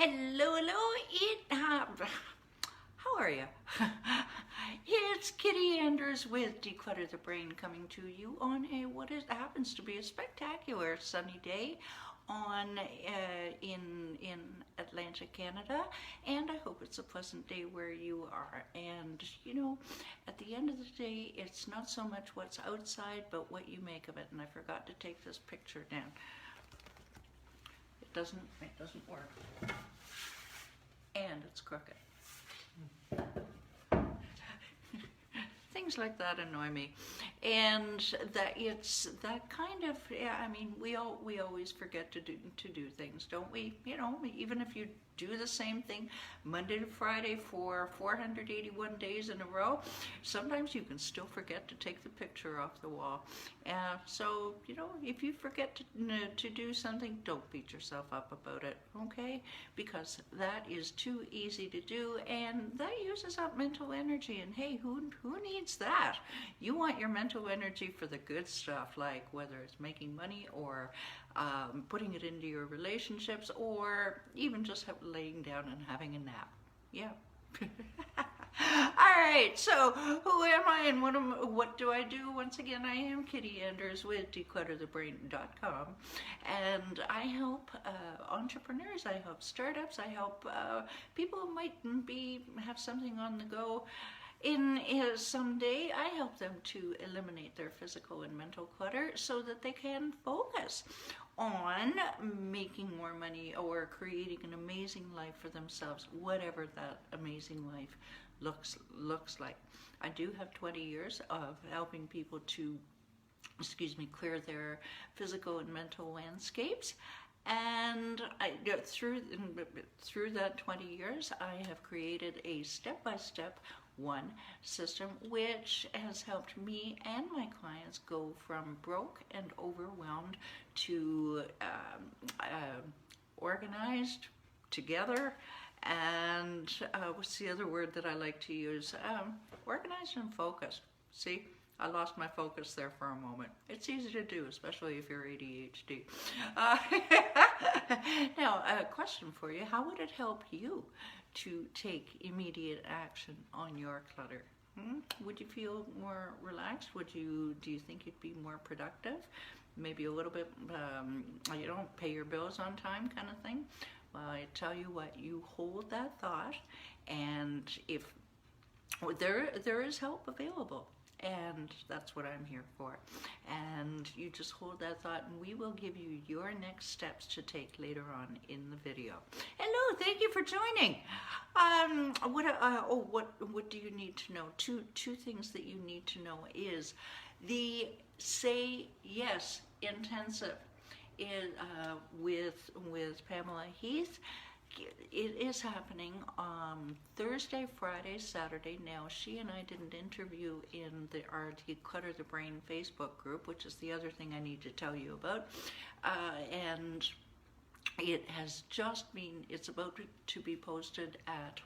Hello, how are you? It's Kitti Anders with Declutter the Brain coming to you on what happens to be a spectacular sunny day in Atlanta, Canada, and I hope it's a pleasant day where you are. And you know, at the end of the day, it's not so much what's outside, but what you make of it. And I forgot to take this picture down. It doesn't work. And it's crooked. Things like that annoy me, and that it's that kind of, yeah, I mean, we always forget to do things, don't we? You know, even if you do the same thing Monday to Friday for 481 days in a row, sometimes you can still forget to take the picture off the wall. So, you know, if you forget to do something, don't beat yourself up about it, okay? Because that is too easy to do, and that uses up mental energy, and hey, who needs that? You want your mental energy for the good stuff, like whether it's making money or putting it into your relationships, or even just laying down and having a nap. Yeah. All right, so who am I and what do I do? Once again, I am Kitti Anders with declutterthebrain.com, and I help entrepreneurs, I help startups, I help people who might have something on the go. Someday, I help them to eliminate their physical and mental clutter so that they can focus on making more money or creating an amazing life for themselves, whatever that amazing life looks like. I do have 20 years of helping people to, clear their physical and mental landscapes. And through that 20 years, I have created a step-by-step one system which has helped me and my clients go from broke and overwhelmed to organized, together, and what's the other word that I like to use? Organized and focused. See? I lost my focus there for a moment. It's easy to do, especially if you're ADHD. Now, a question for you. How would it help you to take immediate action on your clutter? Would you feel more relaxed? Do you think you'd be more productive? Maybe a little bit, you don't pay your bills on time kind of thing? Well, I tell you what, you hold that thought, and if there is help available. And that's what I'm here for. And you just hold that thought, and we will give you your next steps to take later on in the video. Hello, thank you for joining. What do you need to know? Two things that you need to know is the Say Yes Intensive with Pamela Heath. It is happening on Thursday, Friday, Saturday. Now, she and I did an interview in our Declutter the Brain Facebook group, which is the other thing I need to tell you about. And it has just been, it's about to be posted at,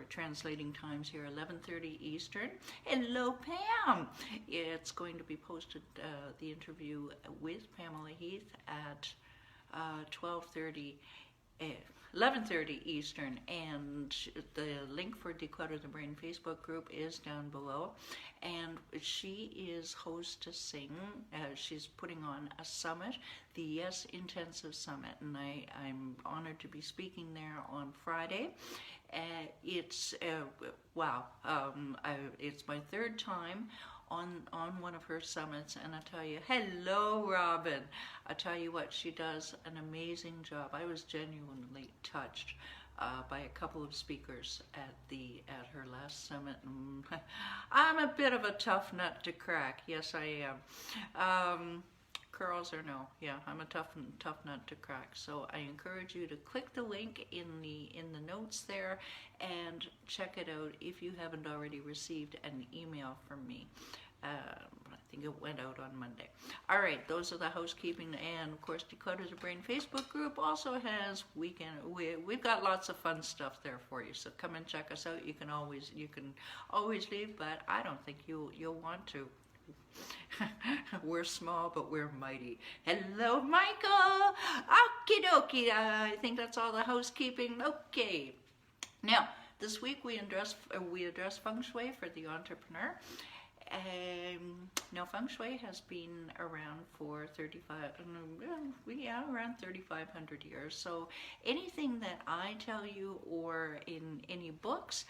translating times here, 11:30 Eastern. Hello, Pam! It's going to be posted, the interview with Pamela Heath at 11:30 Eastern, and the link for Declutter the Brain Facebook group is down below. And she is hostessing, she's putting on a summit, the Yes Intensive Summit, and I'm honored to be speaking there on Friday. It's my third time on one of her summits, and I tell you, hello, Robin. I tell you what, she does an amazing job. I was genuinely touched by a couple of speakers at her last summit. I'm a bit of a tough nut to crack. Yes, I am. Curls or no, yeah, I'm a tough nut to crack. So I encourage you to click the link in the notes there and check it out if you haven't already received an email from me. I think it went out on Monday. All right, those are the housekeeping, and of course, Declutter the Brain Facebook group also has we've got lots of fun stuff there for you. So come and check us out. You can always leave, but I don't think you'll want to. We're small, but we're mighty. Hello, Michael. Okie dokie. I think that's all the housekeeping. Okay. Now, this week we address Feng Shui for the entrepreneur. Now, Feng Shui has been around for around 3,500 years. So anything that I tell you or in any books,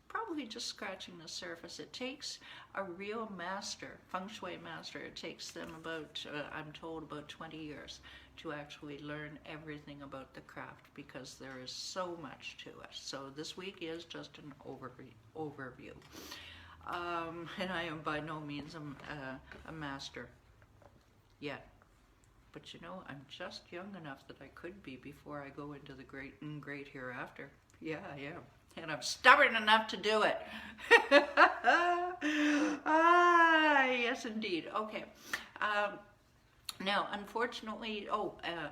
probably just scratching the surface. It takes a real master, Feng Shui master, it takes them about, I'm told, about 20 years to actually learn everything about the craft, because there is so much to it. So this week is just an overview. And I am by no means a master yet. But you know, I'm just young enough that I could be before I go into the great hereafter. Yeah, I am. And I'm stubborn enough to do it. Yes, indeed. Okay. Now, unfortunately,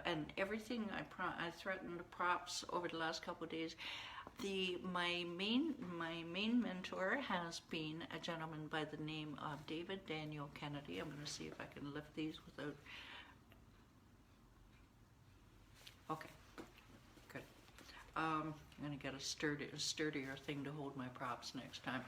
and everything I threatened props over the last couple of days. My main mentor has been a gentleman by the name of David Daniel Kennedy. I'm going to see if I can lift these without. Okay, good. I'm going to get a sturdier thing to hold my props next time.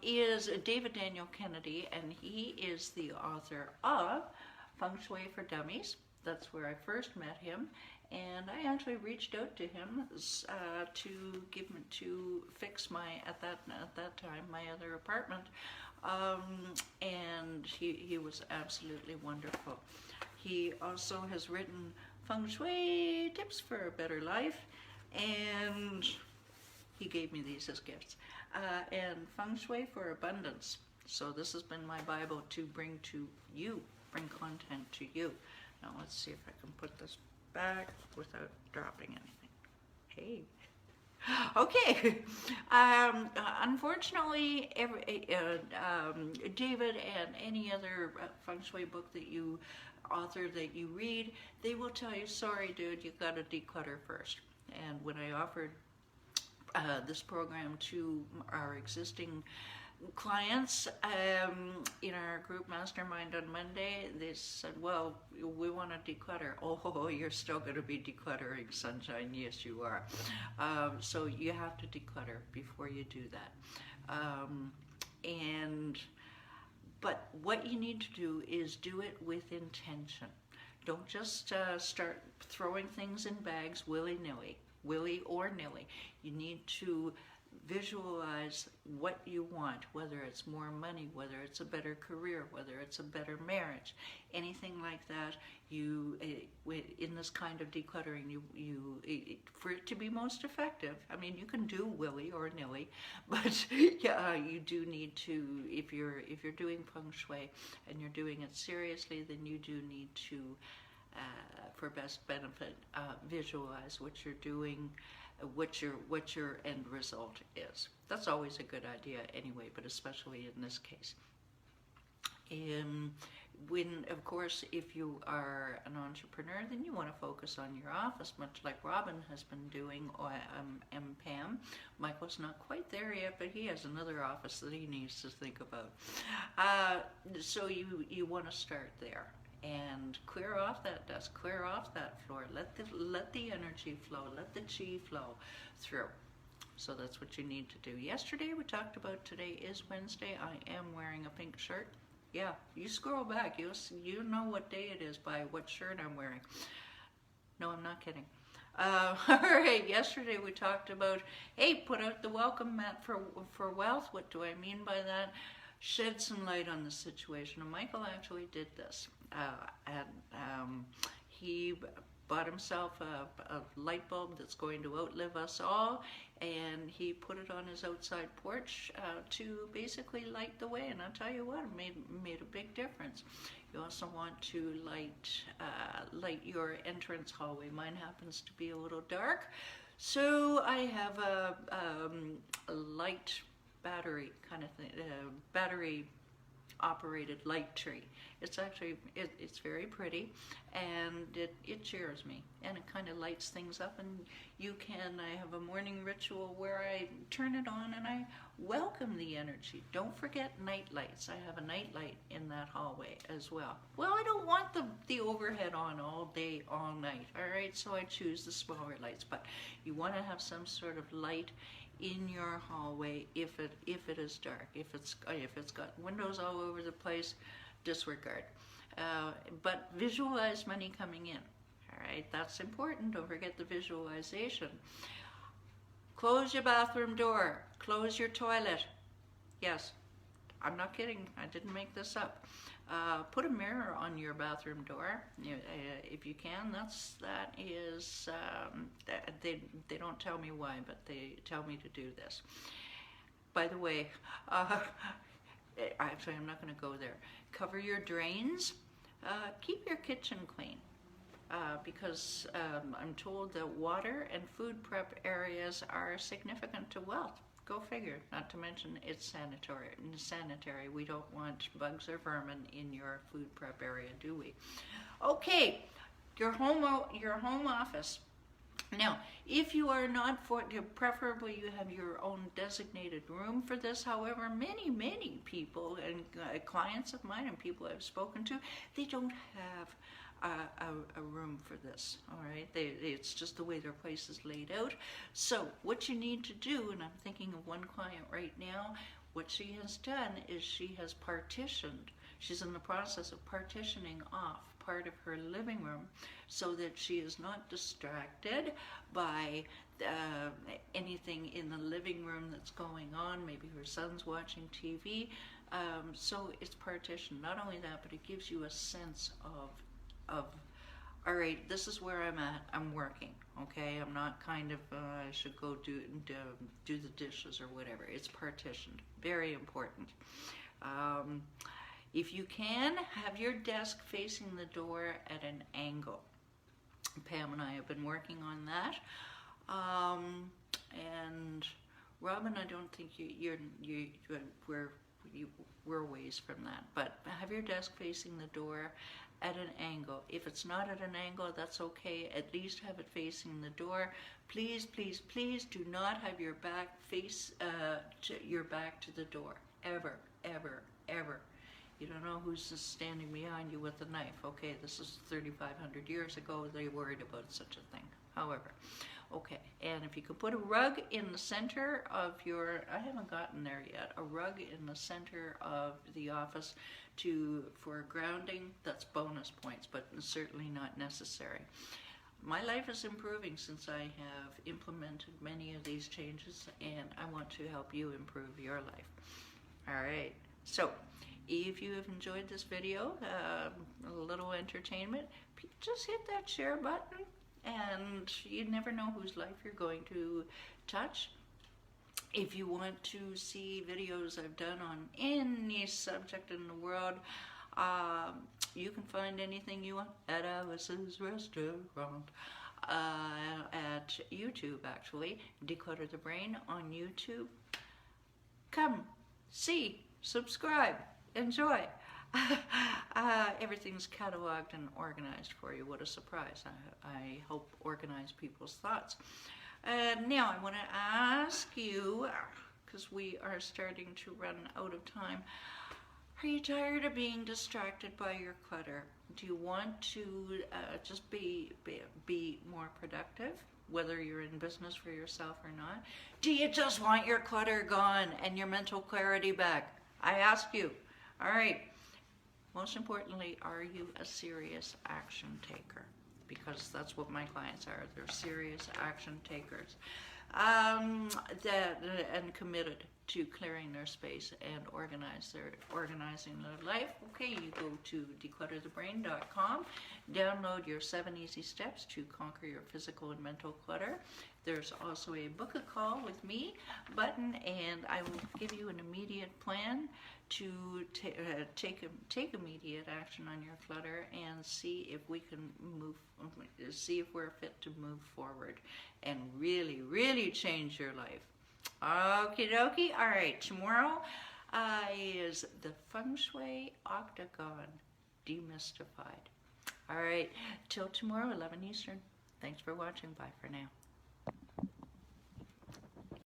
Is David Daniel Kennedy, and he is the author of Feng Shui for Dummies. That's where I first met him, and I actually reached out to him to fix my at that time my other apartment, and he was absolutely wonderful. He also has written Feng Shui Tips for a Better Life, and he gave me these as gifts, and Feng Shui for Abundance. So this has been my Bible to bring to you, bring content to you. Now let's see if I can put this back without dropping anything. Hey. Okay. Unfortunately, David and any other Feng Shui book author that you read, they will tell you, sorry dude, you got to declutter first. And when I offered this program to our existing clients in our group mastermind on Monday, they said, well, we want to declutter. Oh, you're still going to be decluttering, sunshine. Yes, you are. So you have to declutter before you do that. But what you need to do is do it with intention. Don't just start throwing things in bags willy-nilly, willy or nilly. You need to visualize what you want, whether it's more money, whether it's a better career, whether it's a better marriage, anything like that. In this kind of decluttering, for it to be most effective, I mean, you can do willy or nilly, but yeah, you do need to, if you're doing Feng Shui and you're doing it seriously, then you do need to, for best benefit, visualize what you're doing, what your end result is. That's always a good idea anyway, but especially in this case. When, of course, if you are an entrepreneur, then you want to focus on your office, much like Robin has been doing, and Pam. Michael's not quite there yet, but he has another office that he needs to think about. So you want to start there. And clear off that desk, clear off that floor, let the energy flow, let the chi flow through. So that's what you need to do. Yesterday we talked about, today is Wednesday, I am wearing a pink shirt. Yeah, you scroll back, you know what day it is by what shirt I'm wearing. No, I'm not kidding. All right, yesterday we talked about, hey, put out the welcome mat for wealth. What do I mean by that? Shed some light on the situation. And Michael actually did this. He bought himself a light bulb that's going to outlive us all, and he put it on his outside porch to basically light the way. And I'll tell you what, it made a big difference. You also want to light your entrance hallway. Mine happens to be a little dark, so I have a light battery kind of thing, battery operated light tree. It's actually, it's very pretty, and it cheers me, and it kind of lights things up. And I have a morning ritual where I turn it on and I welcome the energy. Don't forget night lights. I have a night light in that hallway as well. Well, I don't want the overhead on all day, all night, all right? So I choose the smaller lights, but you want to have some sort of light in your hallway if it is dark. If it's got windows all over the place, disregard. But visualize money coming in. All right, that's important. Don't forget the visualization. Close your bathroom door. Close your toilet. Yes, I'm not kidding. I didn't make this up. Put a mirror on your bathroom door, if you can. They don't tell me why, but they tell me to do this. By the way, actually, I'm not going to go there. Cover your drains. Keep your kitchen clean. Because I'm told that water and food prep areas are significant to wealth. Go figure. Not to mention it's sanitary. We don't want bugs or vermin in your food prep area, do we? Okay, your home office. Now, if you are not preferably you have your own designated room for this. However, many people and clients of mine and people I've spoken to, they don't have a room for this. All right, it's just the way their place is laid out. So what you need to do, and I'm thinking of one client right now, what she has done is she has partitioned. She's in the process of partitioning off part of her living room so that she is not distracted by anything in the living room that's going on. Maybe her son's watching TV. So it's partitioned. Not only that, but it gives you a sense of all right, this is where I'm at. I'm working. Okay, I'm not kind of I should go do the dishes or whatever. It's partitioned. Very important. If you can, have your desk facing the door at an angle. Pam and I have been working on that. And Robin, I don't think we're ways from that. But have your desk facing the door at an angle. If it's not at an angle, that's okay. At least have it facing the door. Please, please, please do not have your back to the door. Ever, ever, ever. You don't know who's standing behind you with a knife. Okay, this is 3,500 years ago. They worried about such a thing. However, okay, and if you could put a rug in the center of I haven't gotten there yet, a rug in the center of the office for grounding, that's bonus points, but certainly not necessary. My life is improving since I have implemented many of these changes, and I want to help you improve your life. All right, so if you have enjoyed this video, a little entertainment, just hit that share button, and you never know whose life you're going to touch. If you want to see videos I've done on any subject in the world, you can find anything you want at Alice's Restaurant, at YouTube actually, Declutter the Brain on YouTube. Come, see, subscribe, enjoy. Everything's cataloged and organized for you. What a surprise. I help organize people's thoughts. Now I want to ask you, because we are starting to run out of time, are you tired of being distracted by your clutter? Do you want to just be more productive, whether you're in business for yourself or not? Do you just want your clutter gone and your mental clarity back? I ask you. All right. Most importantly, are you a serious action taker? Because that's what my clients are. They're serious action takers and committed to clearing their space and organizing their life. Okay, you go to declutterthebrain.com, download your 7 easy steps to conquer your physical and mental clutter. There's also a book a call with me button, and I will give you an immediate plan to take immediate action on your clutter and see if we can see if we're fit to move forward and really, really change your life. Okie dokie. All right, tomorrow is the Feng Shui Octagon Demystified. All right, till tomorrow, 11 Eastern. Thanks for watching. Bye for now.